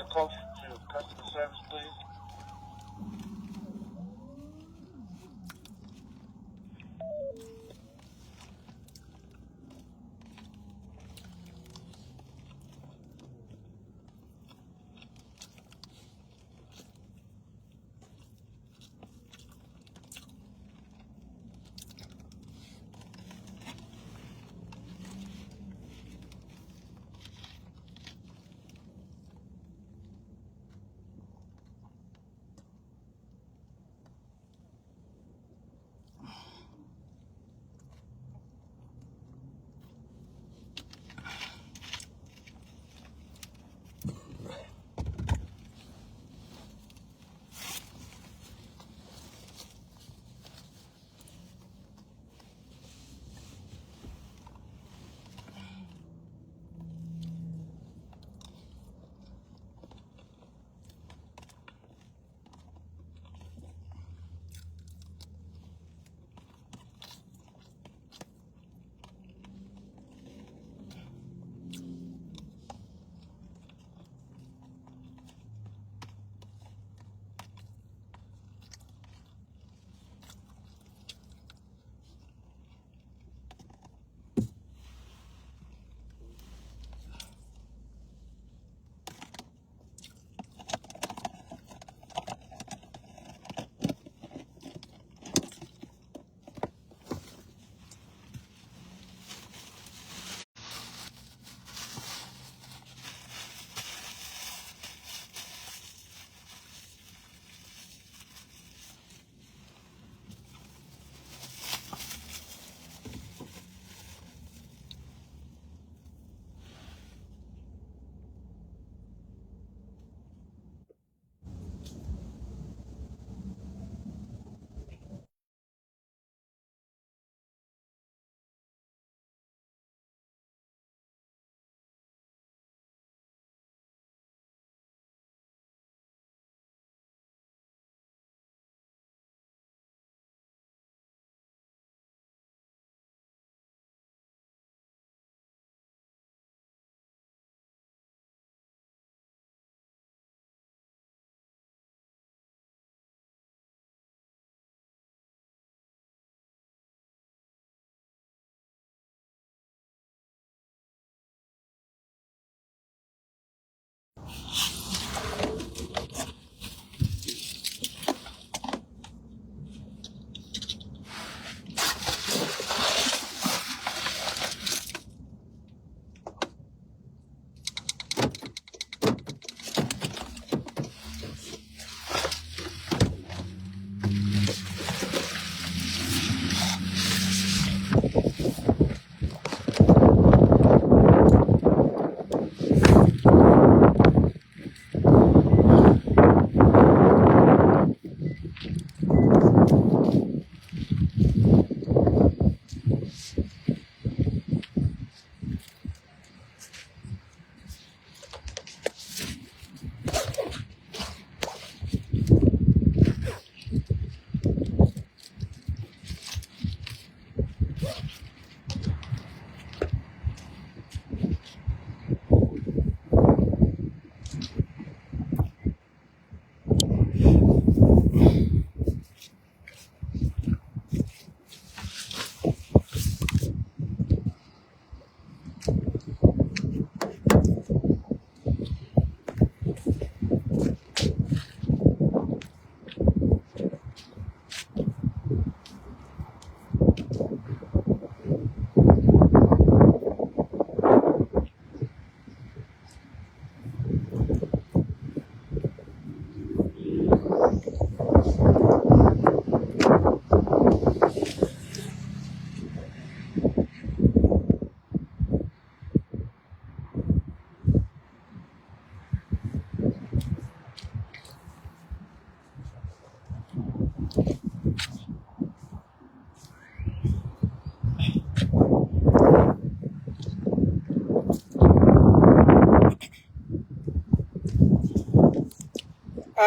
closer to customer service, please?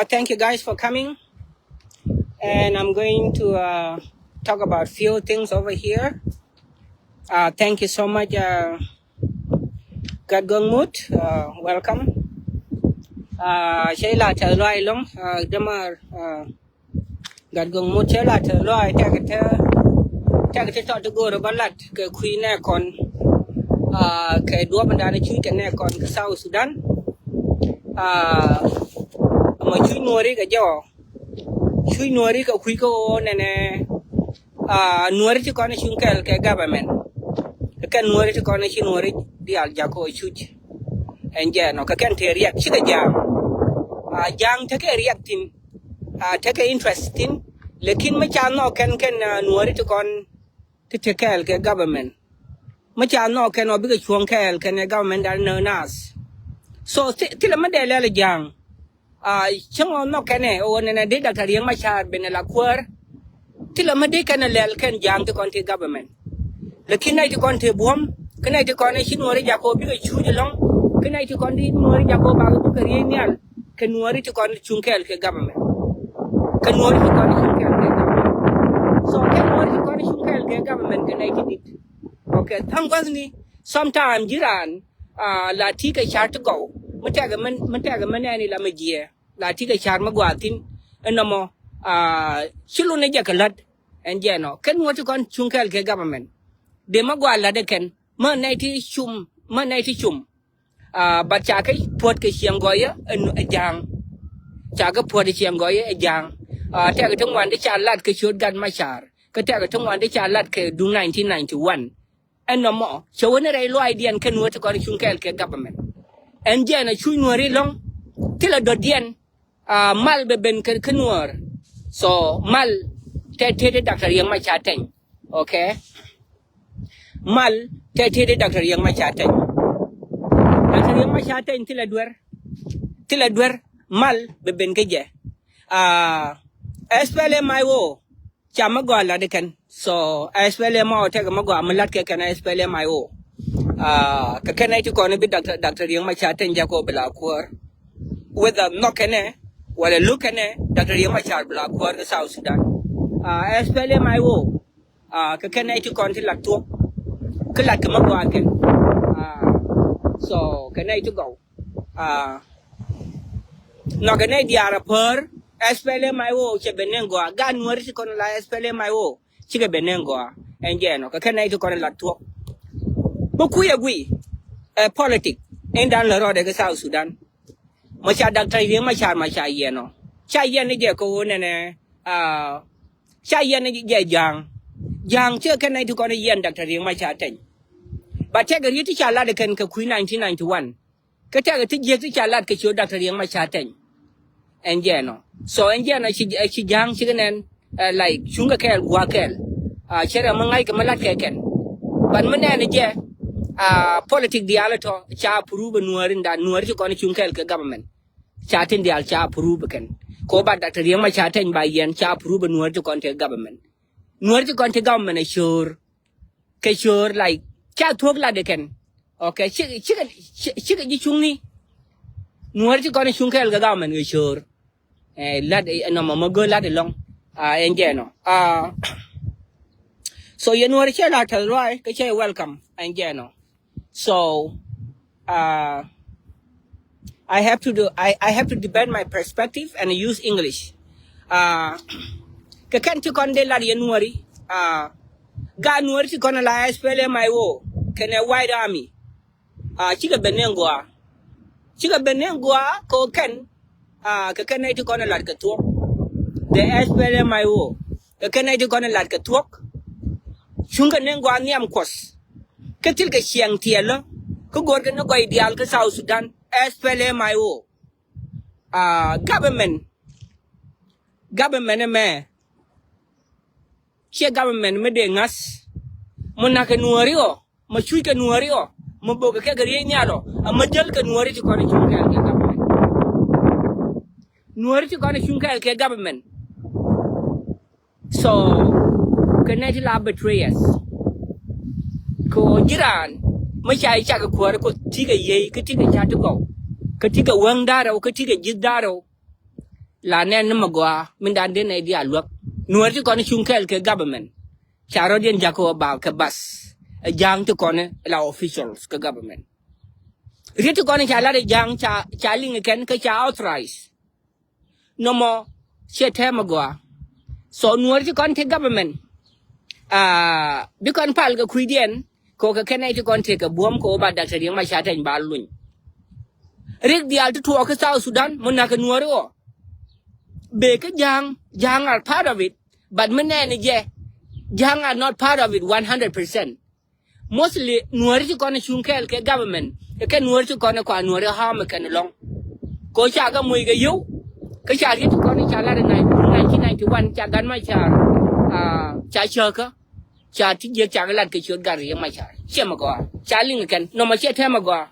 Thank you guys for coming. And I'm going to talk about few things over here. Thank you so much, Gadgongmut. Welcome. Sẽ là chờ loài lắm đâm mà gạt gồng một sẽ là chờ loài theo cái trò tôi gọi là bắt lạt cái khuy nè còn cái đua benda này chui cái nè còn cái South Sudan mà chui nuôi cái giò chui nuôi cái khuy cô nè nuôi chứ con chung cái government cái nuôi chứ con chung nuôi đi al jako chui and yeah no cái thể react chứ cái jang take reacting take interesting lekin ma cha no kan nuori to kon to take cái government ma cha no kan obi cái chuang cái government dar no nas so tila ma de le jang chango no kan o ne de da riang ma cha ben la kwar tila ma de kan le kan jang to kon te government lekin nai to kon te bom kan nai to kon shi nuori ja ko bi cái chu de long kan nai to kon di nuori ja ko ba ko ka riang nyal kan nuori to kon chung cái government kan nuori to kon chung cái so kan nuori to kon chung cái government kan nai ti okay thang was ni sometime jiran la ti ka char to go mata ga man ni la magie la ti ka char magwatin enamo shilu ne jakalat and no kan nuori to kon chung cái government de magwala de kan man nai ti chum but cha cái pot cái xiang goya en jang cha cái pot cái xiang goya jang ta cái thong wan de cha lat cái chốt gan ma char cái ta cái thong wan de cha lat cái du 1991 en no mo so ne rai lo idea kan nuo to ko chung cái government en je na chui nuo ri long tila do dien mal be ben kan nuo so mal te doctor yang ma cha ten okay mal te doctor yang ma cha ten doctor yang ma cha ten tila duer mal be ben ke je espele mai wo chama gola de kan so espele ma te ma go amalat ke kan espele mai wo ka kan ai ko ne bi doctor yang ma cha ten ja ko bla kwar whether no kene wala look kene doctor yang ma cha bla kwar the South Sudan espele mai wo ka kan ai ko ne lat to ka lat ka ma go ken so kan ai to go no kan ai diara per espele mai wo che benengo ga nuori si kon la espele mai wo chi ke benengo engeno ka kenai to kon la to bo ku ya gui politic en dan la ro de ka South Sudan ma cha dak tai ma cha yeno cha yen ni je ko ne cha yen ni je jang che kenai to kon yen dak tai ma cha ten ba che ga ri ti cha la de ken ka ku 1991 ka ta ga ti je ti cha la ka cho dak tai ma cha ten engeno so engeno chi jang chi nen like chunga kel gwa kel chere mangai ka malat ken ban mane je politic dialato cha prove nuarin da nuari ko ni chunga kel government cha tin dial cha prove ken ko ba doctor yema cha ten ba yen cha prove nuari ko ni government nuari ko ni government sure like cha thok la de ken okay chi ji chungni nuari ko ni chunga kel government sure lad no mo go lad long engeno so you know che la tal right ke che welcome engeno so I have to debate my perspective and use English ke kan ti kon de la nuori ga nuori ti kon la spele mai wo kene white army chi ga benengo ko ken ka kanai to kona lat ka tuok the SPLM mai wo ka kanai to kona lat ka tuok chunga nengwa niam kos ka til ka siang tielo ko gor ka no goi dial ka South Sudan SPLM mai wo government me che government me de ngas mona ka nuori o ma chui ka nuori o mo bo ka gari nyalo ma jel ka nuori to kona chunga ka nuori to kona chunga ke government so kanai la betrayers ko jiran ma chai cha ka kwar ko tiga ye ka tiga cha to go ka tiga wang daro ka tiga jidaro la nen ma gwa min dan den ai dia luak nuori to kona chunga ke government charo den jako ba ka bas jang to kona la officials ka government Rito gonna chala de jang chaling ken ka cha authorize. No more shit magwa. So nuori to con take government. Bikon pal ga kuidien ko ka kenai to con take a boom ko ba Dr. Yang ma shata in balun. Rik di alto to ka South Sudan monaka nuori o. Be ka jang are part of it, but menen je jang are not part of it 100%. Mostly nuori to con chunkel ke government. Ke nuori to con kwa nuori ha me kan long. Ko cha ga mui ga yu. Ka cha ri to con chala de 1991 cha gan ma cha cha chờ ka cha ti je cha la ke chot gar yang ma cha che ma go cha ling ken no ma che the ma go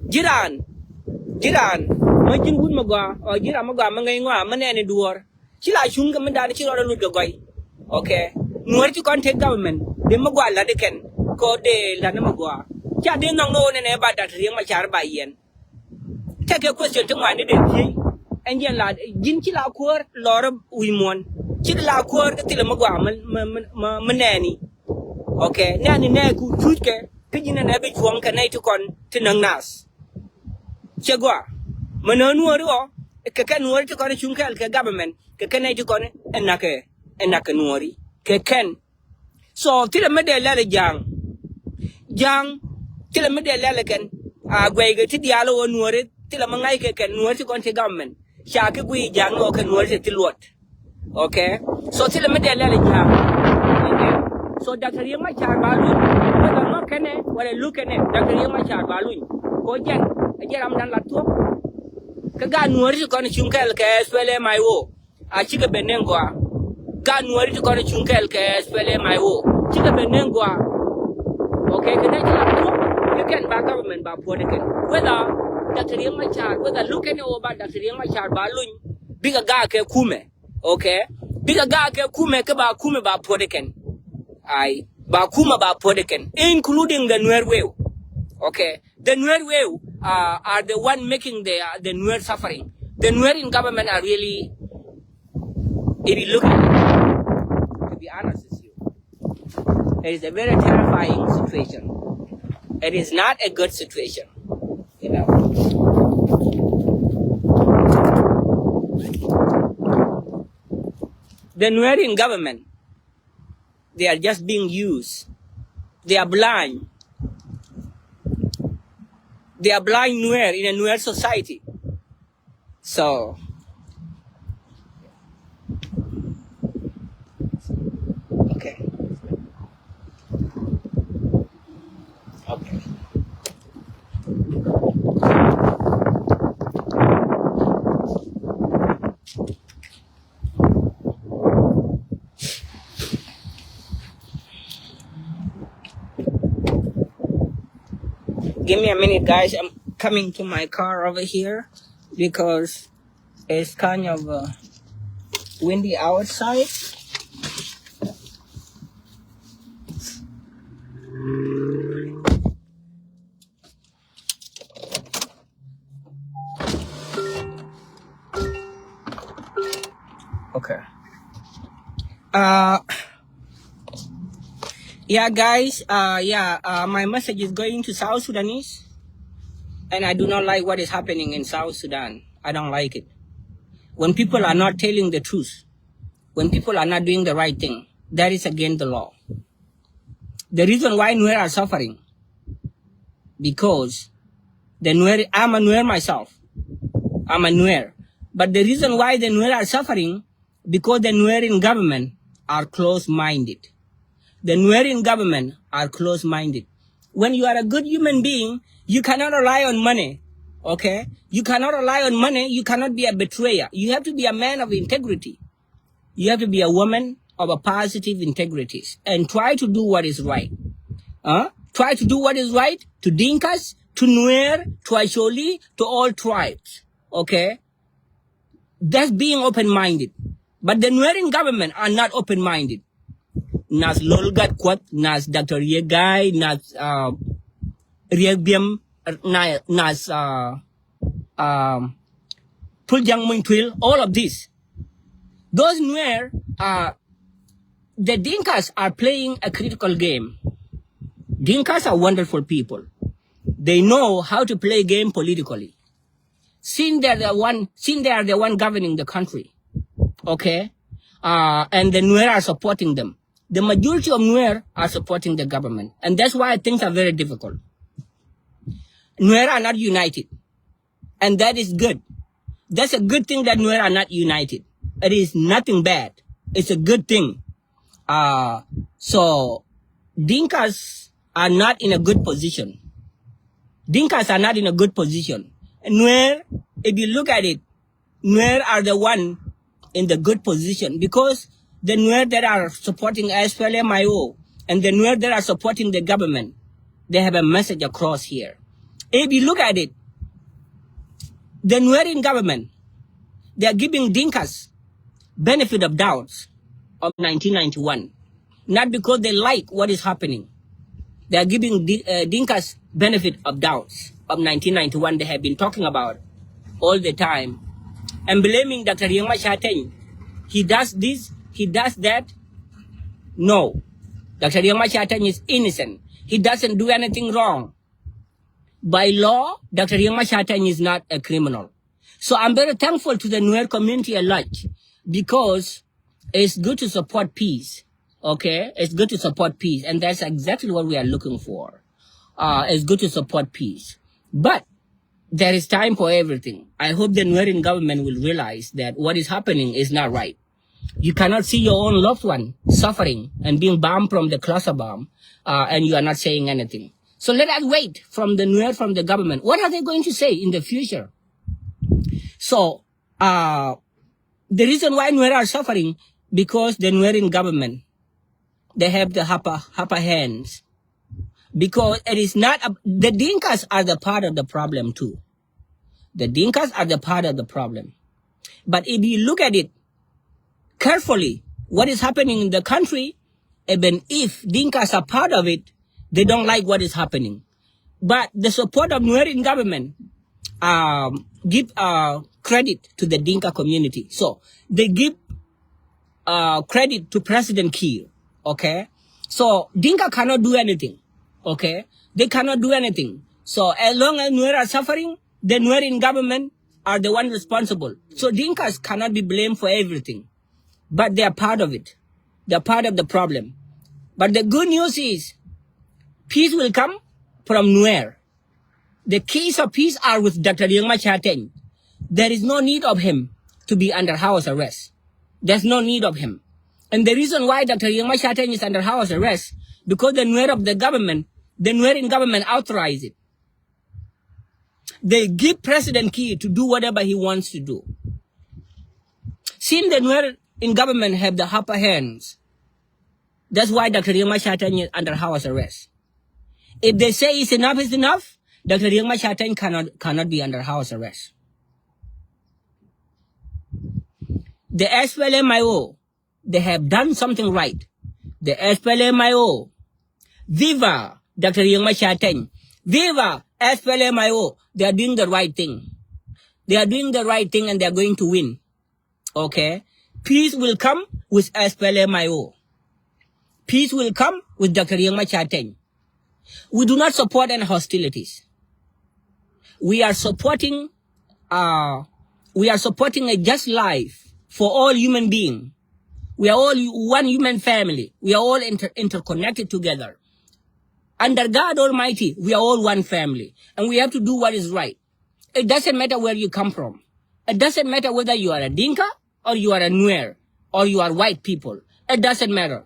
jiran ma jin gun ma go o jiran ma go ma ngai ngwa ma ne ne duor chi la chung ka ma da chi ro lu ga goi okay nuor ti kon take government de ma go la de ken ko de la na ma go cha de nong no ne ba da yang ma cha ba yen ta ke question to ma ne de ji en yen la jin chi la ko lor wi mon chi la ko ti la ma go ma nani okay nani ne ku tut ke jin na be chuang ka nei to kon ti nang nas che go ma no nuor o ke nuor ti kon chung ka government ke nei to kon enake nuori ke ken so ti la me de la jang ti la me de la ken gwe ge ti dialo nuori ti la ma ngai ke ken nuor ti kon ti government cha ke gui jang o ke nuori ti luot okay so ti la me de la jang okay so Dr. Yang ma cha balu wala no kene wala lu kene Dr. Yang ma cha balu ko jen ajeram dan la to ka ga nuori ti kon chung ka ke spele mai wo a chi ke benengo ga nuori ti kon chung ka ke spele mai wo chi ke benengo okay ke na cha to you can back government ba po de ken whether Dr. Yang ma cha whether lu kene o ba Dr. Yang ma cha balu biga ga ke kume okay biga ga ke kume ke ba kume ba po de ken ai ba kuma ba po de ken including the Nuer Weu okay the Nuer Weu are the one making the Nuer suffering. The Nuer in government are really, if you look at it, to be honest with you, it is a very terrifying situation. It is not a good situation, you know. The Nuer in government, they are just being used. They are blind. They are blind Nuer in a Nuer society. So, okay. Okay. Give me a minute, guys. I'm coming to my car over here because it's kind of windy outside. Okay. Yeah, guys. My message is going to South Sudanese, and I do not like what is happening in South Sudan. I don't like it. When people are not telling the truth, when people are not doing the right thing, that is against the law. The reason why Nuer are suffering, because the Nuer, I'm a Nuer myself. I'm a Nuer. But the reason why the Nuer are suffering, because the Nuer in government are close-minded. The Nuer in government are close-minded. When you are a good human being, you cannot rely on money, okay? You cannot rely on money. You cannot be a betrayer. You have to be a man of integrity. You have to be a woman of a positive integrity and try to do what is right. Try to do what is right to Dinkas, to Nuer, to Asholi, to all tribes, okay? That's being open-minded. But the Nuer in government are not open-minded. Nas Lolgat Kwat, Nas Dr. Yegai, Nas Riegbiam, Nas Puljang Muntwil, all of this. Those Nuer, the Dinkas are playing a critical game. Dinkas are wonderful people. They know how to play game politically. Since they are the one governing the country, okay, and the Nuer are supporting them. The majority of Nuer are supporting the government, and that's why things are very difficult. Nuer are not united, and that is good. That's a good thing that Nuer are not united. It is nothing bad. It's a good thing. So Dinkas are not in a good position. Dinkas are not in a good position. Nuer, if you look at it, Nuer are the one in the good position because the Nuer that are supporting SPLM-IO and the Nuer that are supporting the government, they have a message across here. If you look at it, the Nuer in government, they are giving Dinkas benefit of doubts of 1991, not because they like what is happening. They are giving Dinkas benefit of doubts of 1991 they have been talking about all the time and blaming Dr. Riek Machar. He does this, he does that. No, Dr. Riek Machar is innocent. He doesn't do anything wrong. By law, Dr. Riek Machar is not a criminal. So I'm very thankful to the Nuer community at large because it's good to support peace. Okay, it's good to support peace, and that's exactly what we are looking for. It's good to support peace, but there is time for everything. I hope the Nuer government will realize that what is happening is not right. You cannot see your own loved one suffering and being bombed from the cluster bomb, and you are not saying anything. So let us wait from the Nuer, from the government. What are they going to say in the future? So the reason why Nuer are suffering because the Nuer government, they have the upper hands. Because it is not, the Dinkas are the part of the problem too. The Dinkas are the part of the problem. But if you look at it carefully, what is happening in the country, even if Dinkas are part of it, they don't like what is happening. But the support of Nuer in government give credit to the Dinka community. So they give credit to President Kiir. Okay, so Dinka cannot do anything. Okay, they cannot do anything. So as long as Nuer are suffering, the Nuer in government are the one responsible. So Dinkas cannot be blamed for everything, but they are part of it. They are part of the problem. But the good news is, peace will come from Nuer. The keys of peace are with Dr. Riek Machar. There is no need of him to be under house arrest. There's no need of him. And the reason why Dr. Riek Machar is under house arrest, because the Nuer of the government, the Nuer in government authorize it. They give President Kiir to do whatever he wants to do. Since the Nuer in government have the upper hands, that's why Dr. Riek Machar is under house arrest. If they say it's enough, Dr. Riek Machar cannot be under house arrest. The SPLM-IO, they have done something right. The SPLM-IO, viva Dr. Riek Machar, viva SPLM-IO, they are doing the right thing. They are doing the right thing and they are going to win. Okay? Peace will come with SPLM-IO. Peace will come with Dr. Riek Machar. We do not support any hostilities. We are supporting a just life for all human beings. We are all one human family. We are all interconnected together. Under God Almighty, we are all one family. And we have to do what is right. It doesn't matter where you come from. It doesn't matter whether you are a Dinka or you are a Nuer or you are white people. It doesn't matter.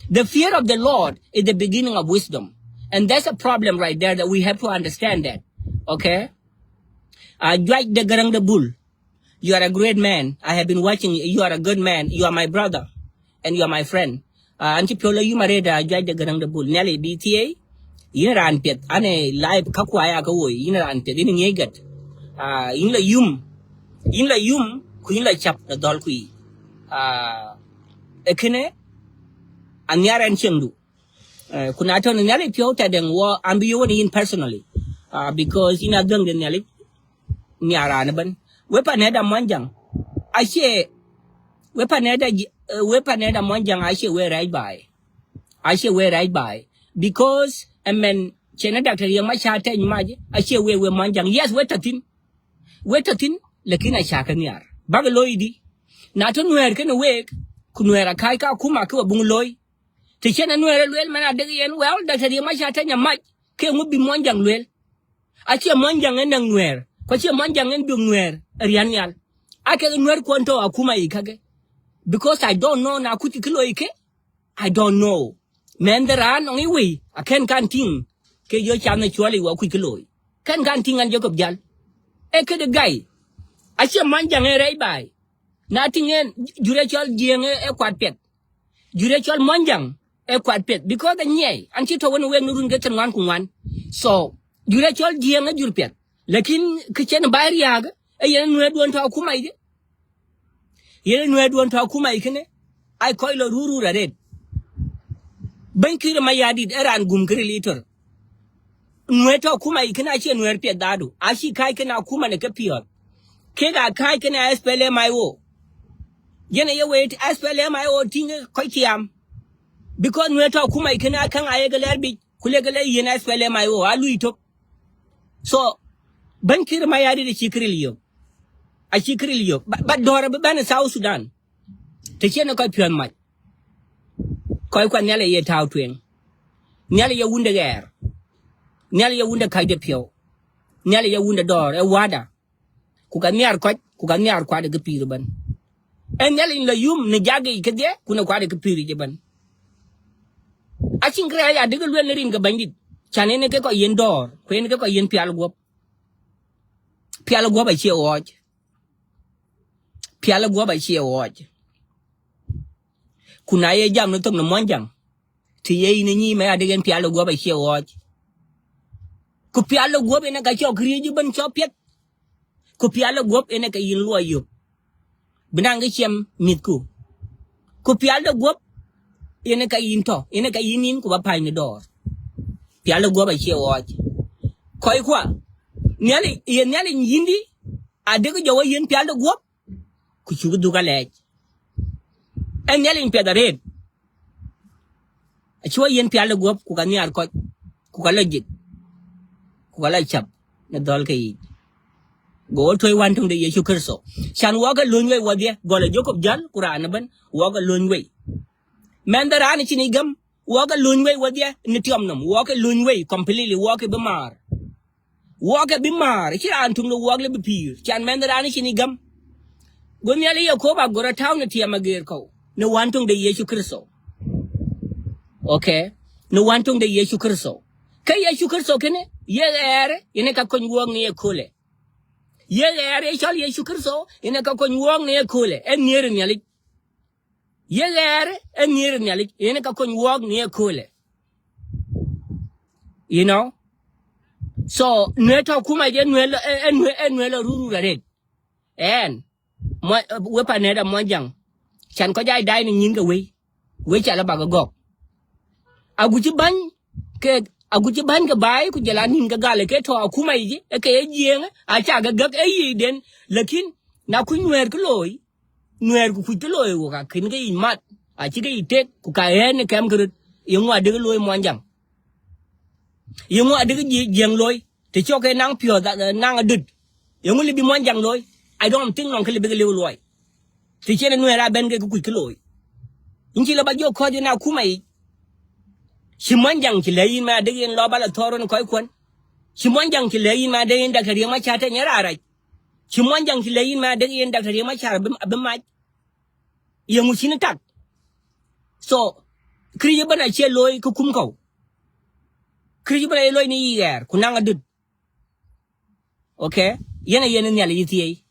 The fear of the Lord is the beginning of wisdom. And that's a problem right there that we have to understand that. Okay? Like the Garang the Bull. You are a great man. I have been watching you. You are a good man. You are my brother. And you are my friend. Antipolo you married Judge the Garang the Bull. Nelly BTA. Yina ran pet. Ane live kakwaya kawoy. Yina ran pet. Yina nyegat. Yinla yum. Yinla yum. Kuyinla chap na dol kuyi. Ekene. Anyara nchendu. Kunato na Nelly piota den wa ambiyo ni in personally. Because ina dung the Nelly. Nyara anaban. Wepa neda monjang. Ashe wepa neda monjang ashe we right by. Ashe we right by. Because chena Dr. Riek Machar te nyumaje ache we manjang yes wetatin lakini achaka niar baga loidi na to nuer ken we kunwera kai ka kuma ka bung loy te chena nuer lwel mana de yen well Dr. Riek Machar te nyamaj ke ngubi manjang lwel ache manjang en nuer ko che manjang en bi nuer rian yal ake nuer kwanto akuma ikage because I don't know na kuti kilo ike I don't know men dera no iwi aken kan ting ke yo cham na chwali wa kuti kilo kan ting an jokob jal e ke de gai ache manjang e rei bai na tingen jure chol jenge e kwat pet jure chol manjang e kwat pet because the nye an chi to won we nurun ke tan ku wan so jure chol jenge jur pet lakin ke chen bai riaga e yen nuer don to akuma ide yen nuer don to akuma ikene ai koilo ruru red bankir mayadi eran gumkiri litor nuer to akuma ikene ache nuer pet dadu ashi kai kana akuma ne ke piot ke ga kai kana SPLM IO yene ye wait SPLM IO tinga ko tiam because nuer to akuma ikene kan ayega lerbi kulegale yen SPLM IO alu itop so bankir mayadi de chikriliyo a chikriliyo but dora ban South Sudan te chena ko pion mai ko kwa nyale ye taw twen nyale ye wunde ger nyale ye wunde kai de pio nyale ye wunde dor e wada ku ka nyar kwa de pir ban en nyale in la yum ne jage ke de kuna kwa de pir je ban a chinkra ya de lwen rin ga bandit chane ne ke ko yen dor ko ne ke ko yen pial go ba che oj piala go ba che oj kuna ye jam no tok no monjang ti ye ni ni me adegen piala go ba che oj ku piala go be ne ga cho kriji ban cho pet ku piala go be ne ga yin lo yo binang ga chem mit ku piala go ene ka yin to ene ka yin ku ba pai ni dor piala go ba che oj koi kwa nyali yindi adego jowo yen piala go ku chugu duga lej en nyali peda red achwa yen piala go ku ga nyar ko ku ga lejit ku ga la chap na dol ke yi go toy wan tung de Yesu Kristo chan waga lunwe wadye gole jokob jal Qur'an ban waga lunwe mendara ni chini gam waga lunwe wadye ni tiom nom waga lunwe completely waga bimar chi an tung no waga be pir chan mendara ni chini gam gonyali yakoba gora town ni tiama ger ko no wan tung de Yesu Kristo okay no wan tung de Yesu Kristo kay Yesu Kristo kene ye ere ine ka kon wong ni ekole ye ere chal Yesu Kristo ine ka kon wong ni ekole en nier nyali ye ere en nier nyali ine ka kon wong ni ekole you know so neto kuma je nwelo ruru red en we paneda monjang chan ko jai dai ni nyinga we chala baga go aguchi ban ga bai ku jala ninga gale ke to kuma iji e ke yeng a cha ga gak e yiden lakin na ku nwer ku loy nwer ku loy wo ka kin ga imat a chi ga itek ku ka en kam grut yengwa de loy monjang yengwa de jeng loy te cho ke nang pio da nang adut yengu li bi monjang loy I don't think non ke li bi le loy te chene nwera ben ga ku loy inji la ba jo ko de na kuma yi Simonjang ki leyin ma de yen lo bala toron koy kon Simonjang ki leyin ma de yen Dr. Riek Machar ta nyara ra Simonjang ki leyin ma de yen Dr. Riek Machar be ma yengu sin tak so kriye bana che loy ku kum ko kriye bana loy ni yer ku nanga dud okay yene nyal yiti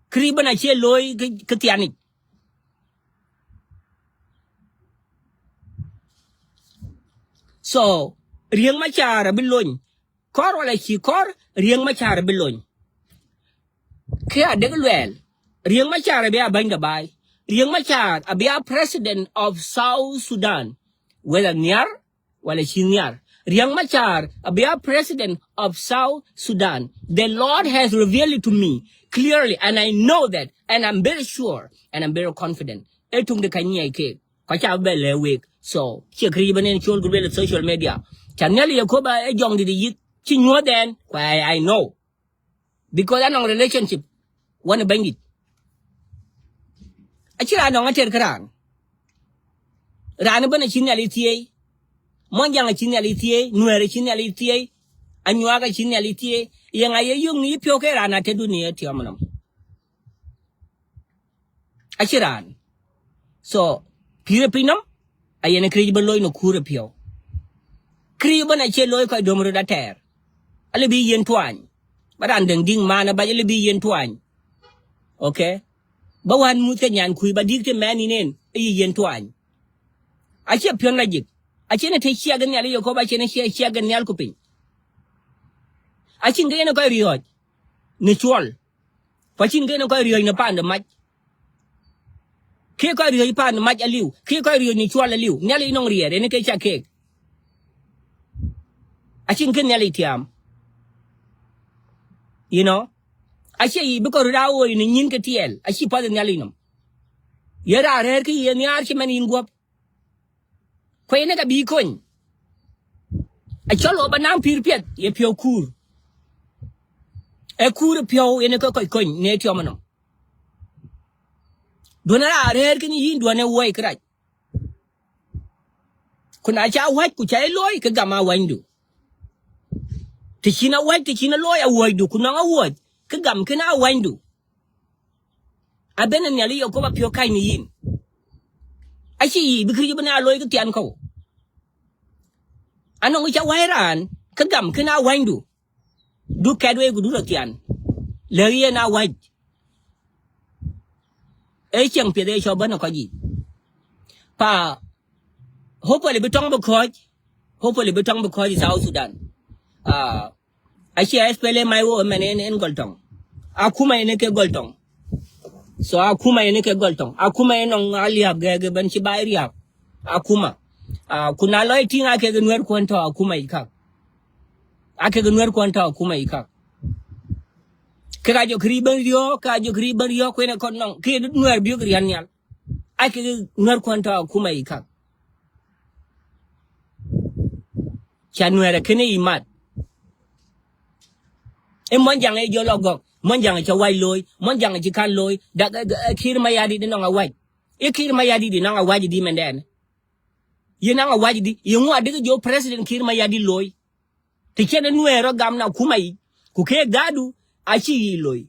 kriye bana che loy ke tiani so Riek Machar bilon kor wala chi kor Riek Machar bilon kya de lwel Riek Machar be abanga bai Riek Machar abia president of South Sudan wala nyar wala chi nyar Riek Machar abia president of South Sudan the Lord has revealed it to me clearly and I know that and I'm very sure and I'm very confident etung de kanyai ke ka cha be le week so che kri banen chol gubel social media Chanel Yakoba a young did you chin then? Why I know. Because I know relationship. One bang it. Actually, I don't want to tell Karan. Ranaban a chinality. Monjang a chinality, Nuer a chinality, and you are a chinality. Young I young nip yoke and I do near Tiamanum. Achiran. So, Pirapinum, I am a credible loin of Kurapio. Criban a cello quite domro da terre. I'll be yen twine. But I'm ding mana by a be yen twine. Okay? But one mutanyan kui but dictate man in a yen twine. I shall pion logic. I can't take Shagan Yako by Shagan Yalcoping. I think they no go riot. Natural. Watching they no go in a pan of much. Kiko rio pan much a liu. Kiko rio natural a liu. Nelly no rear, any cake a cake. I think Nelly tiam. You know? I say because Rao in a Yinkatiel, I see part of Nellinum. Yera Herky and the Archman in Guap. Quainaka be coin. I shall open now Pirpiet, if you're cool. A cool pio in a coin, near Tomanum. Dona Herkin yin do an away cry. Could I shall white could I loy Kagama windu? Tichina white, Tichina lawyer, why do Kunanga wood? Kagam can I windu? I been in Yali or come up your kind yin. I see because you've been a lawyer to Tianco. I know which a wire on, Kagam can I windu? Do Cadway good do Tian. Larry and I white. A young Pedesha Banakoji. Pa, hopefully Betong Bokoj, hopefully Betong Bokoj is South Sudan. I share spell my woman in Goltong. Akuma in a Goltong. So Akuma in a Goltong. Akuma in on Alia Gagaban Chibaria. Akuma. Kunalo ting I can wear quanta Akuma Ikak. I can wear quanta Akuma Ikak. Kajo Kriban Yo, when a connon, kid near Bugrianial. I can wear quanta Akuma Ikak. Chanuera Kene mat. And one young age logo, one young a white loy, one young a chicken loy, that kill my yadi did not a white. You kill my yadi did not a white demon then. You know a white, you want to your president kill my yadi loy. The cannon wear a gam now kumai, kuke gadu, I see loy.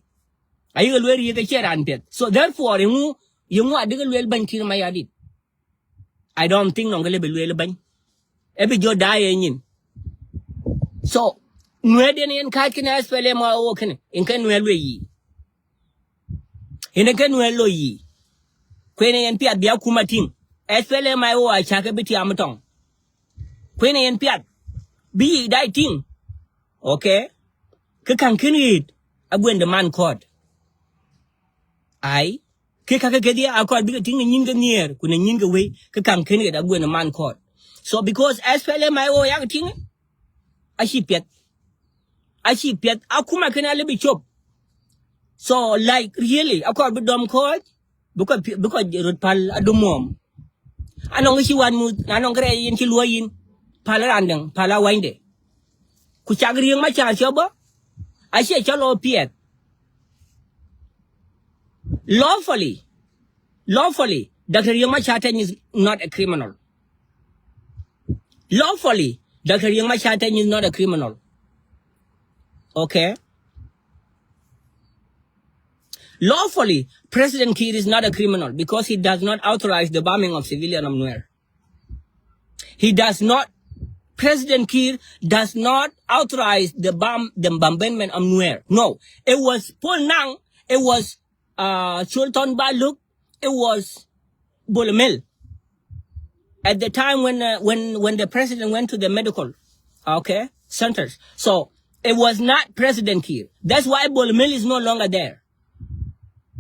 I will wear the chair and so therefore, you want to well ban kill my yadi. I don't think no will ban. Every your dying. So, Nwedian Kakin as well as my walking in Kenwell ye. In a Kenwell ye. Queen and Piat Biakumatin, as well as my own Chakabiti Amaton. Queen and Piat, be that thing. Okay? Kakan Kinid, I win the man caught. I, Kikakadia, I caught big thing in Yinga near, when a Yinga way, Kakan Kinid, I win a man caught. So because as well as my own young thing, I ship yet. I see Piet, Akuma can I be chop. So, like, really, I call the dumb call because Rutpal Adumom. I know she one mood, I don't gray in Chiluayin, Palarandang, Palawinde. Kuchagri my chance, yoba? I say, Chalo Piet. Lawfully, Dr. Yamachatan is not a criminal. Lawfully, Dr. Yamachatan is not a criminal. Okay. Lawfully, President Kiir is not a criminal because he does not authorize the bombing of civilian of Nuer. President Kiir does not authorize the bombardment of Nuer. No, it was Paul Nang, it was Sultan Baluk, it was Bolomel. At the time when the president went to the medical, centers. So, it was not President Kiir. That's why Bolomel is no longer there.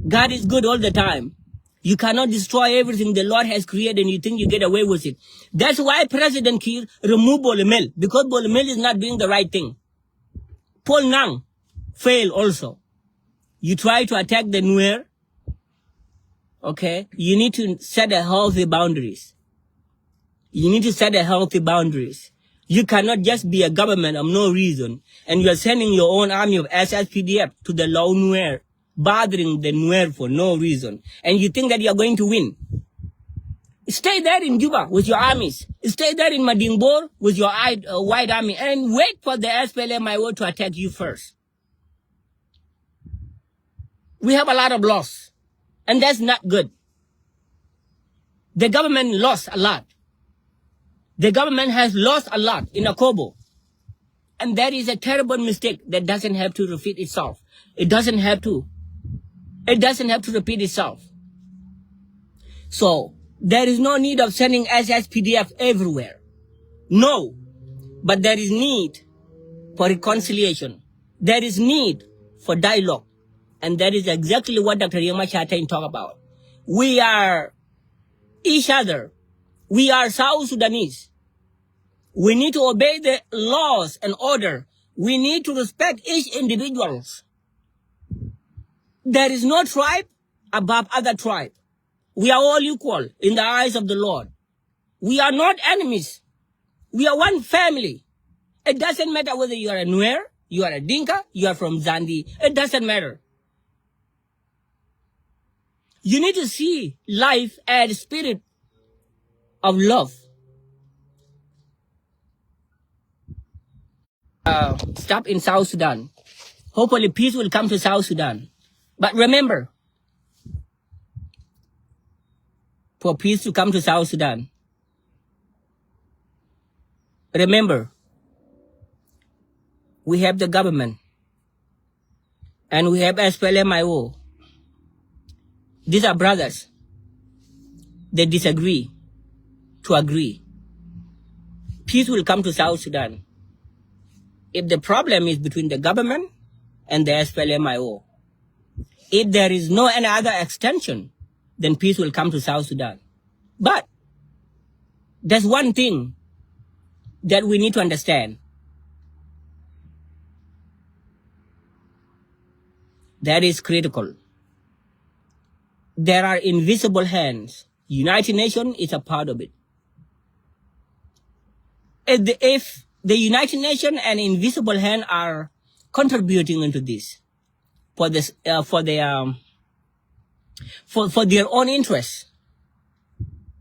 God is good all the time. You cannot destroy everything the Lord has created and you think you get away with it. That's why President Kiir removed Bolomel, because Bolomel is not doing the right thing. Paul Nang failed also. You try to attack the Nuer, okay? You need to set a healthy boundaries. You need to set a healthy boundaries. You cannot just be a government of no reason, and you are sending your own army of SSPDF to the Lao Nuer, bothering the Nuer for no reason, and you think that you are going to win. Stay there in Juba with your armies. Stay there in Madingbor with your white army, and wait for the SPLMIO to attack you first. We have a lot of loss, and that's not good. The government lost a lot. The government has lost a lot in Akobo. And that is a terrible mistake that doesn't have to repeat itself. It doesn't have to. It doesn't have to repeat itself. So, there is no need of sending SSPDF everywhere. No. But there is need for reconciliation. There is need for dialogue. And that is exactly what Dr. Yema Chatain talked about. We are each other. We are South Sudanese. We need to obey the laws and order. We need to respect each individual. There is no tribe above other tribe. We are all equal in the eyes of the Lord. We are not enemies. We are one family. It doesn't matter whether you are a Nuer, you are a Dinka, you are from Zandi. It doesn't matter. You need to see life as a spirit of love. Stop in South Sudan. Hopefully peace will come to South Sudan. But remember, for peace to come to South Sudan, remember, we have the government and we have SPLMIO. These are brothers. They disagree to agree. Peace will come to South Sudan. If the problem is between the government and the SPLMIO, if there is no any other extension, then peace will come to South Sudan. But there's one thing that we need to understand. That is critical. There are invisible hands. United Nations is a part of it. If the United Nations and invisible hand are contributing into this for this for their own interests,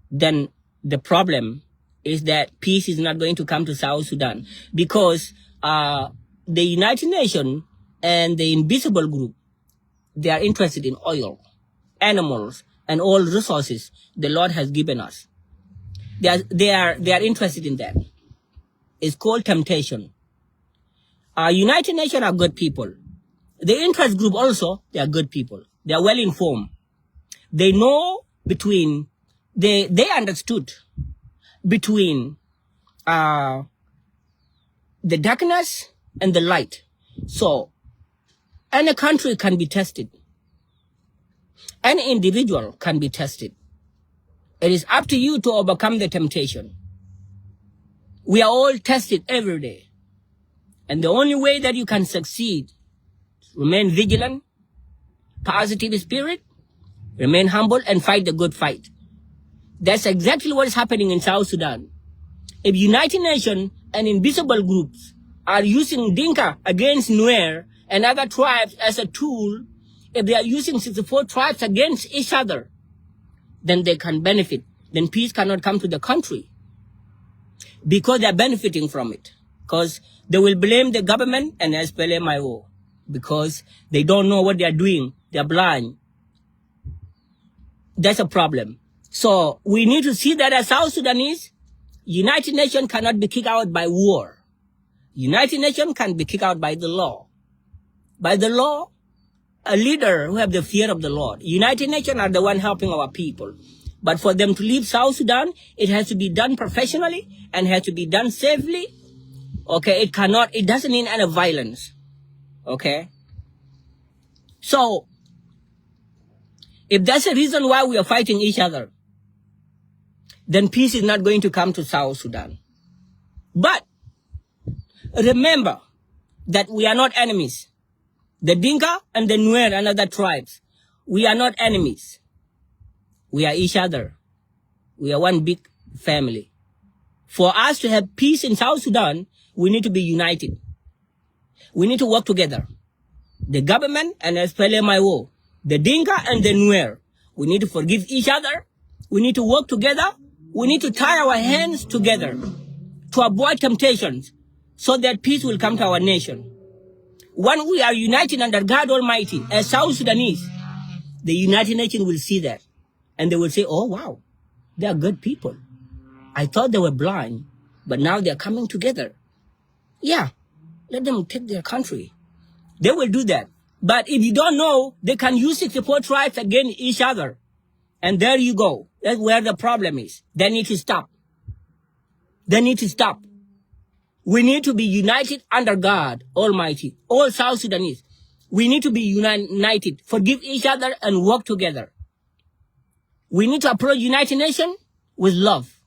then the problem is that peace is not going to come to South Sudan, because the United Nations and the invisible group, they are interested in oil, animals, and all resources the Lord has given us. They are interested in that. It's called temptation. United Nations are good people. The interest group also, they are good people. They are well informed. They know between, they understood between the darkness and the light. So, any country can be tested. Any individual can be tested. It is up to you to overcome the temptation. We are all tested every day. And the only way that you can succeed, remain vigilant, positive spirit, remain humble, and fight the good fight. That's exactly what is happening in South Sudan. If United Nations and invisible groups are using Dinka against Nuer and other tribes as a tool, if they are using 64 tribes against each other, then they can benefit. Then peace cannot come to the country, because they are benefiting from it. Because they will blame the government and SPLMIO, because they don't know what they are doing. They are blind. That's a problem. So we need to see that as South Sudanese, United Nations cannot be kicked out by war. United Nations can be kicked out by the law. By the law, a leader who have the fear of the Lord. United Nations are the one helping our people. But for them to leave South Sudan, it has to be done professionally and has to be done safely. Okay, it doesn't need any violence. Okay? So, if that's the reason why we are fighting each other, then peace is not going to come to South Sudan. But, remember that we are not enemies. The Dinka and the Nuer and other tribes, we are not enemies. We are each other. We are one big family. For us to have peace in South Sudan, we need to be united. We need to work together. The government and SPLMIO, the Dinka and the Nuer. We need to forgive each other. We need to work together. We need to tie our hands together to avoid temptations so that peace will come to our nation. When we are united under God Almighty as South Sudanese, the United Nations will see that. And they will say, oh, wow, they are good people. I thought they were blind, but now they're coming together. Yeah, let them take their country. They will do that. But if you don't know, they can use 64 tribes against each other. And there you go. That's where the problem is. They need to stop. They need to stop. We need to be united under God Almighty, all South Sudanese. We need to be united, forgive each other, and work together. We need to approach United Nations with love.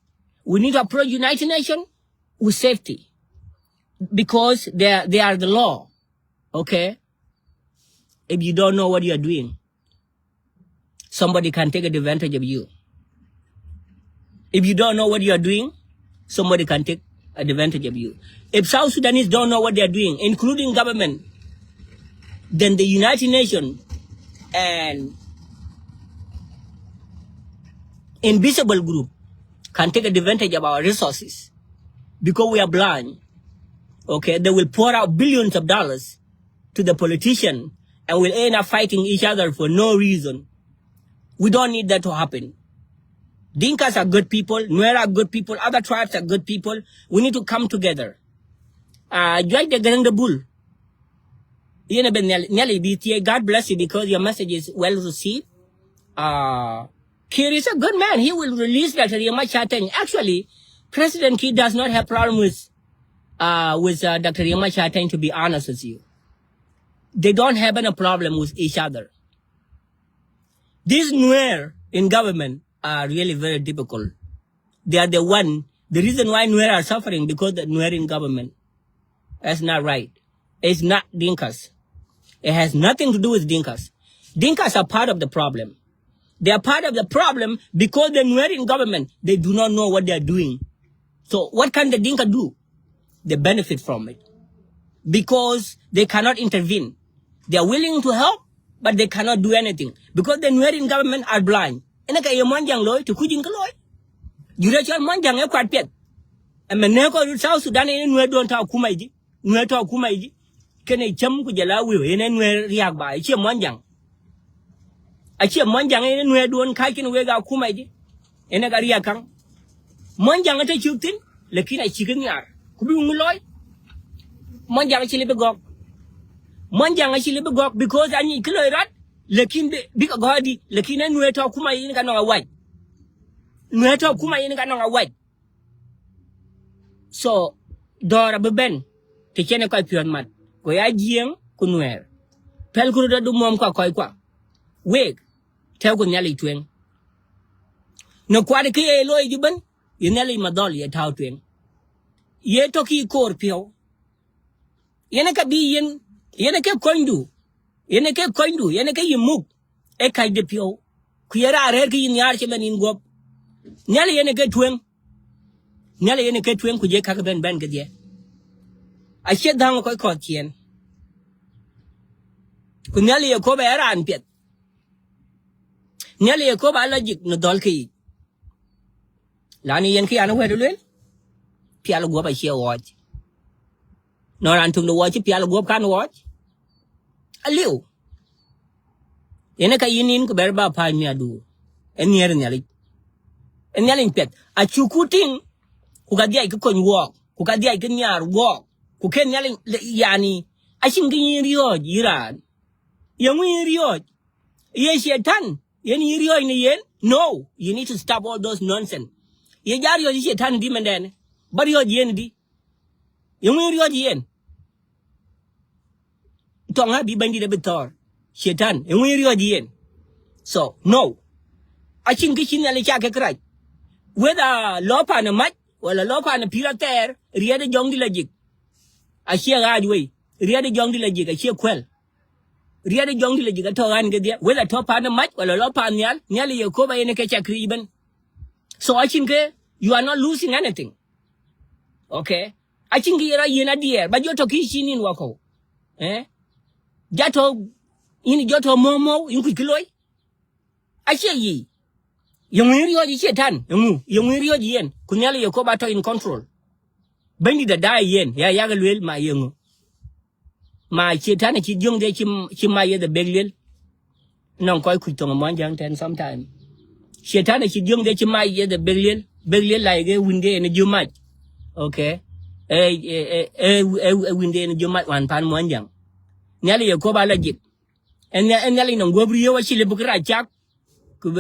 We need to approach United Nations with safety. Because they are the law. Okay? If you don't know what you are doing, somebody can take advantage of you. If you don't know what you are doing, somebody can take advantage of you. If South Sudanese don't know what they are doing, including government, then the United Nations and invisible group can take advantage of our resources because we are blind. Okay, they will pour out billions of dollars to the politician and will end up fighting each other for no reason. We don't need that to happen. Dinkas are good people, Nuer are good people, other tribes are good people. We need to come together. Join the Gang the Bull. God bless you because your message is well received. Kir is a good man. He will release Dr. Riek Machar. Actually, President Kir does not have problem with Dr. Riek Machar, to be honest with you. They don't have any problem with each other. These Nuer in government are really very difficult. They are the reason why Nuer are suffering because the Nuer in government. That's not right. It's not Dinkas. It has nothing to do with Dinkas. Dinkas are part of the problem. They are part of the problem because the Nuer in government, they do not know what they are doing. So what can the Dinka do? They benefit from it. Because they cannot intervene. They are willing to help, but they cannot do anything. Because the Nuer in government are blind. And I monjang loy to kujing kaloy. You reach your monjang a quite pet. And Meneko South Sudan in Nuer don't talk kumaji. Nuer talk kumaji. Can a chum kujala will in Nuer react by a monjang. A cheer monjang in Nuer don't kakin wega kumaji. And a gariakang. Monjang at a chutin, Lakina chicken yard. Kubunguloy. Monjang chili begok. Monjang chili begok because I need kilo rat. Lakin big godi, lakin and Nuer talk kuma in a white. Nuer talk kuma in a white. So, Dora Beben, Tichene quite pure mad. Goya Jiang, Kunuer. Pelkuda do mom kwa. Wig, tell Gunyali twin. No quadiki loy juban, you nelly madoli at how twin. Ye toki core pio. Yenaka be yen, Yenaka coindu. Yeneke coindu, yeneke yimuk, a kai de pio. Kiera reki in the archman in Gop. Nelly yeneke twin. Nelly yeneke twin could ye kakaben bangadia. I shed down a quite cotian. Kunelli a coba era and pet. Nelly a coba logic no dolki. Lani Yankee anawhere to learn? Piala go by here watch. Nor until the watch, Piala go can watch. A little. Yenaka yinin ko berba pa niya do. And near Nelly. And yelling pet. A chukuting. Who got the I could walk. Who got the I can yard walk. Who can yelling yani. I think in Rio, Iran. Young in Rio. Yes, you're done. Any Rio in the end? No. You need to stop all those nonsense. Ye jar yo ji tan di menden. But yo yen di. Young in Rio yen. Tonga be bandit a bitor. Shetan, and we yen. So, no. I think it's in a chaka cry. Whether lopa and a mat, or a lopa and a pirater, read a young dilogic. I share hard way. Read a young dilogic, I share quell. Read a young dilogic at all and get there. Whether top and a mat, or a lopa and nearly a cover in a catch a creeben. So I think you are not losing anything. Okay? I think you're a dear, but you're talking in Wako. Eh? Jato, in Joto Momo, in Kikiloi? I say ye. Yung rio di chetan, yung rio yen, kunyali yokobato in control. Bendi da die yen, ya yaga luel ma yung. Ma chetan chi yung de chima ye the beglil. Non koi kuitong man jang ten sometime. Chetan chi yung de chima ye the beglil like a winde in a jumat. Okay? Winde in a jumat one pan one jang. Nyali yokoba legit. And nyali non gobrio wa chile bukra chak.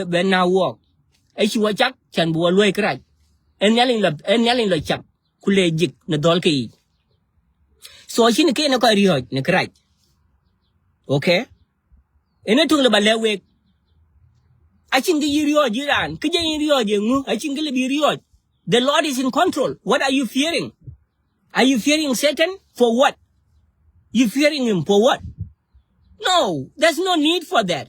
Ben now walk. Aishi wachak chan buwa loy kraj. En yaling la chak kule jik na dol ke. So shi ne ke na ko rioj ne kraj. Okay? Ene tung le balewe. Achin ge rioj iran, ke je rioj ngu, achin ge le rioj. The Lord is in control. What are you fearing? Are you fearing Satan? For what? You fearing him for what? No, there's no need for that.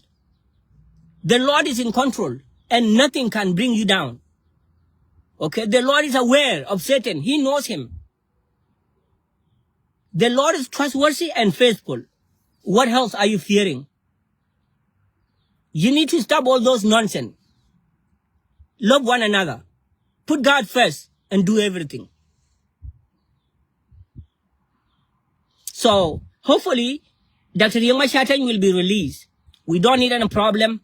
The Lord is in control. And nothing can bring you down. Okay? The Lord is aware of Satan. He knows him. The Lord is trustworthy and faithful. What else are you fearing? You need to stop all those nonsense. Love one another. Put God first and do everything. So, hopefully, Dr. Yoma Shateng will be released. We don't need any problem.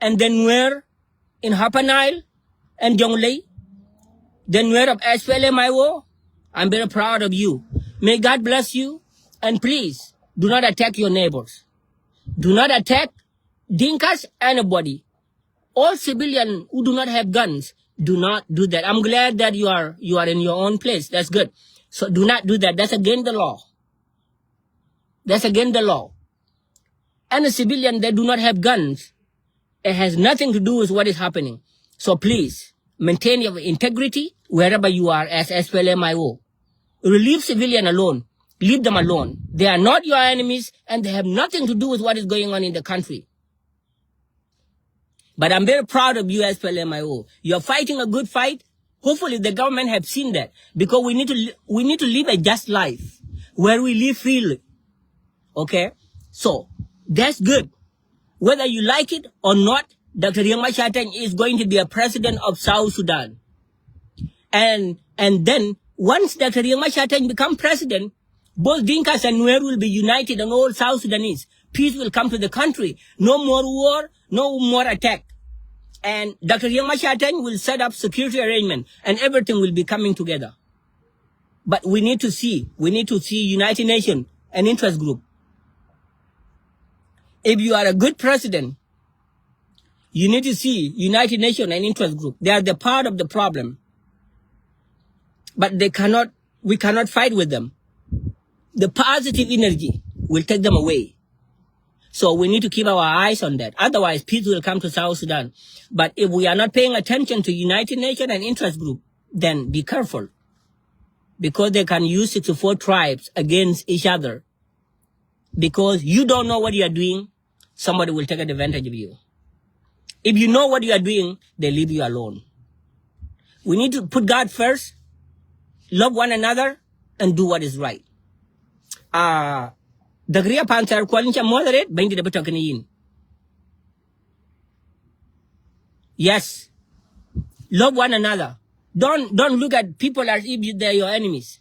And then where? In Upper Nile and Jonglei, the Nuer of SPLMIO, I'm very proud of you. May God bless you. And please, do not attack your neighbors. Do not attack Dinkas, anybody. All civilians who do not have guns, do not do that. I'm glad that you are in your own place. That's good. So do not do that. That's against the law. That's against the law. And a civilian that do not have guns, it has nothing to do with what is happening. So please, maintain your integrity wherever you are as SPLMIO. Leave civilian alone. Leave them alone. They are not your enemies and they have nothing to do with what is going on in the country. But I'm very proud of you, SPLMIO. You're fighting a good fight. Hopefully the government have seen that because we need to live a just life where we live freely. Okay? So, that's good. Whether you like it or not, Dr. Riek Machar is going to be a president of South Sudan. And then, once Dr. Riek Machar become president, both Dinkas and Nuer will be united and all South Sudanese. Peace will come to the country. No more war, no more attack. And Dr. Riek Machar will set up security arrangement and everything will be coming together. But we need to see United Nations, an interest group. If you are a good president, you need to see United Nations and interest group. They are the part of the problem. But we cannot fight with them. The positive energy will take them away. So we need to keep our eyes on that. Otherwise, peace will come to South Sudan. But if we are not paying attention to United Nations and interest group, then be careful. Because they can use 64 tribes against each other. Because you don't know what you are doing, somebody will take advantage of you. If you know what you are doing, they leave you alone. We need to put God first, love one another, and do what is right. The Gria Panther quality moderate, bring the better in. Yes. Love one another. Don't look at people as if they're your enemies.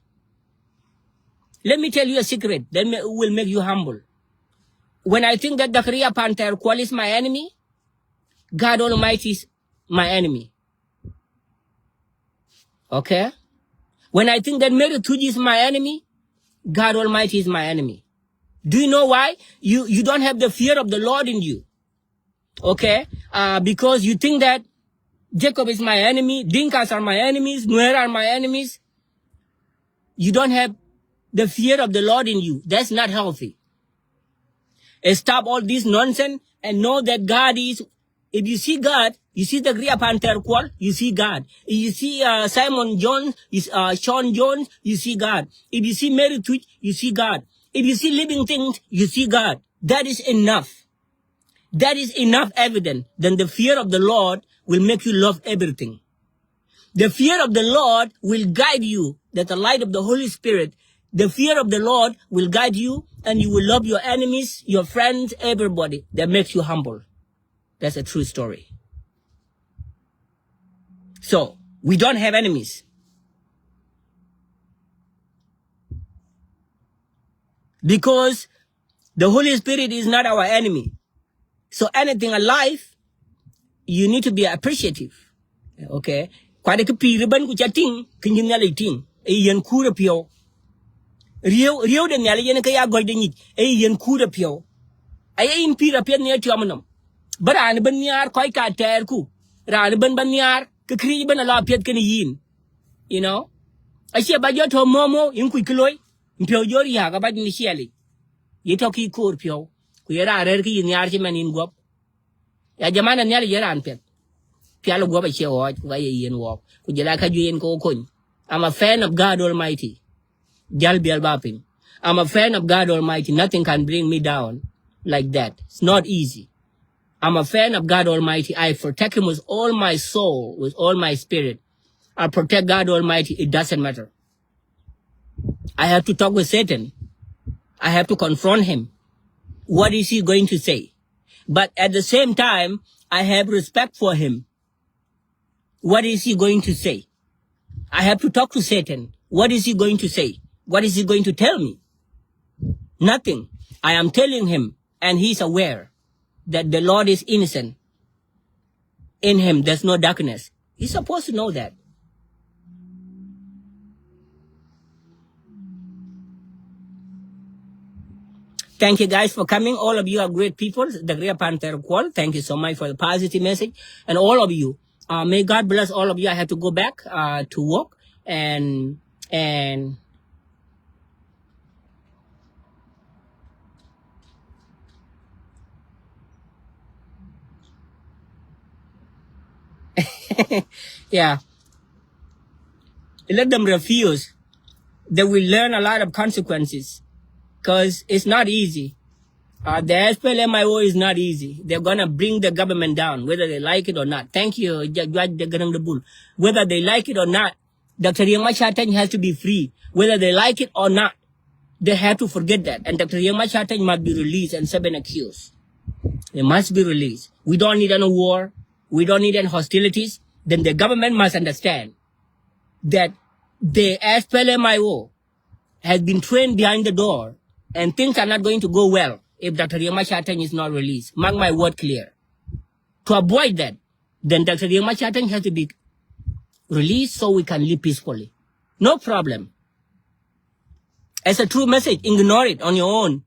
Let me tell you a secret that will make you humble. When I think that the Korea Panther Qual is my enemy, God Almighty is my enemy. Okay? When I think that Mary Tuji is my enemy, God Almighty is my enemy. Do you know why? You don't have the fear of the Lord in you. Okay? Because you think that Jacob is my enemy, Dinkas are my enemies, Nuer are my enemies. You don't have the fear of the Lord in you. That's not healthy. Stop all this nonsense and know that God is, if you see God, you see the Gria Panther Qual, you see God. If you see Simon Jones, Sean Jones, you see God. If you see Mary Twitch, you see God. If you see living things, you see God. That is enough. That is enough evidence. Then the fear of the Lord will make you love everything. The fear of the Lord will guide you. That the light of the Holy Spirit, the fear of the Lord will guide you, and you will love your enemies, your friends, everybody. That makes you humble. That's a true story. So, we don't have enemies. Because the Holy Spirit is not our enemy. So anything alive, you need to be appreciative. Okay? Kwade ke pi riban ku chating, kinyin nyale ting. E yen kura pio. Rio de nyale yen ke ya goy de nyit. E yen kura pio. Ay in pi rapia ne tiomanam. But an ban nyar koy ka ter ku. Ran ban nyar ke kri ban ala piet ken yin. You know? I see ba yo to momo in ku kloy. Mpio yori ha ka ba ni siali. Ye to ki kur pio. Ku yera rer ki nyar chi manin gop. Ya jamana nyale yera an pet. Pialo gop a che o ku ye yen wo. Ku jela ka ju yen ko kun. I'm a fan of God Almighty. Jal bial bapin. I'm a fan of God Almighty. Nothing can bring me down like that. It's not easy. I'm a fan of God Almighty. I protect him with all my soul, with all my spirit. I protect God Almighty. It doesn't matter. I have to talk with Satan. I have to confront him. What is he going to say? But at the same time, I have respect for him. What is he going to say? I have to talk to Satan. What is he going to say? What is he going to tell me? Nothing. I am telling him, and he's aware that the Lord is innocent. In him, there's no darkness. He's supposed to know that. Thank you guys for coming. All of you are great people. The Great Panther Call. Thank you so much for the positive message. And all of you, may God bless all of you. I have to go back to work and yeah. Let them refuse. They will learn a lot of consequences because it's not easy. The SPLMIO is not easy. They're going to bring the government down, whether they like it or not. Thank you, Judge the Bull. Whether they like it or not, Dr. Yamachateng has to be free. Whether they like it or not, they have to forget that. And Dr. Yamachateng must be released and 7 accused. They must be released. We don't need any war. We don't need any hostilities. Then the government must understand that the SPLMIO has been trained behind the door and things are not going to go well if Dr. Yamachateng is not released. Mark my word clear. To avoid that, then Dr. Yamachateng has to be released so we can live peacefully. No problem. It's a true message. Ignore it on your own.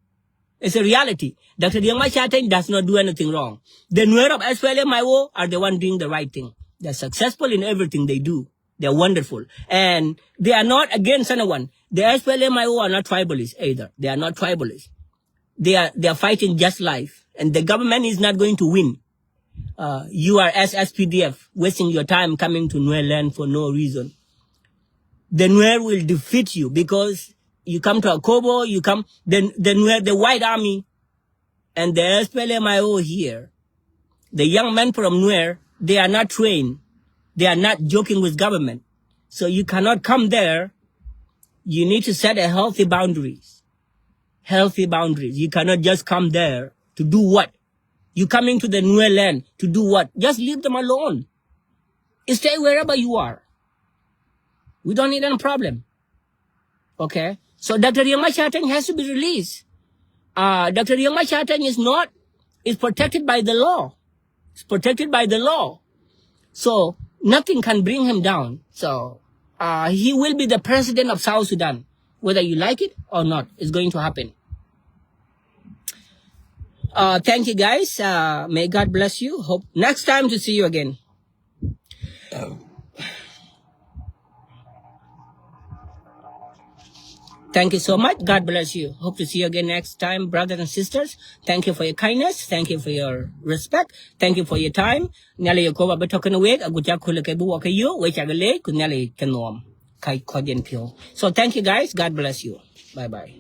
It's a reality. Dr. Yamachateng does not do anything wrong. The Nuer of SPLMIO are the one doing the right thing. They're successful in everything they do. They're wonderful. And they are not against anyone. The SPLMIO are not tribalists either. They are not tribalists. They are fighting just life. And the government is not going to win. You are as SPDF wasting your time coming to Nuer land for no reason. The Nuer will defeat you because you come to Akobo, you come, the White Army and the SPLMIO here, the young men from Nuer, they are not trained. They are not joking with government. So you cannot come there. You need to set a healthy boundaries. Healthy boundaries. You cannot just come there to do what? You coming to the Nuer land to do what? Just leave them alone. Stay wherever you are. We don't need any problem. Okay? So Dr. Yamachateng has to be released. Dr. Yamachateng is protected by the law. It's protected by the law. So nothing can bring him down. So he will be the president of South Sudan. Whether you like it or not, it's going to happen. Thank you guys. May God bless you. Hope next time to see you again. Thank you so much. God bless you. Hope to see you again next time, brothers and sisters. Thank you for your kindness. Thank you for your respect. Thank you for your time. Nyale Yakoba betoken away. Aguja kuleke bu wakayo. Wechagale kunyale kanom. Kai kodyen pio. So thank you guys. God bless you. Bye bye.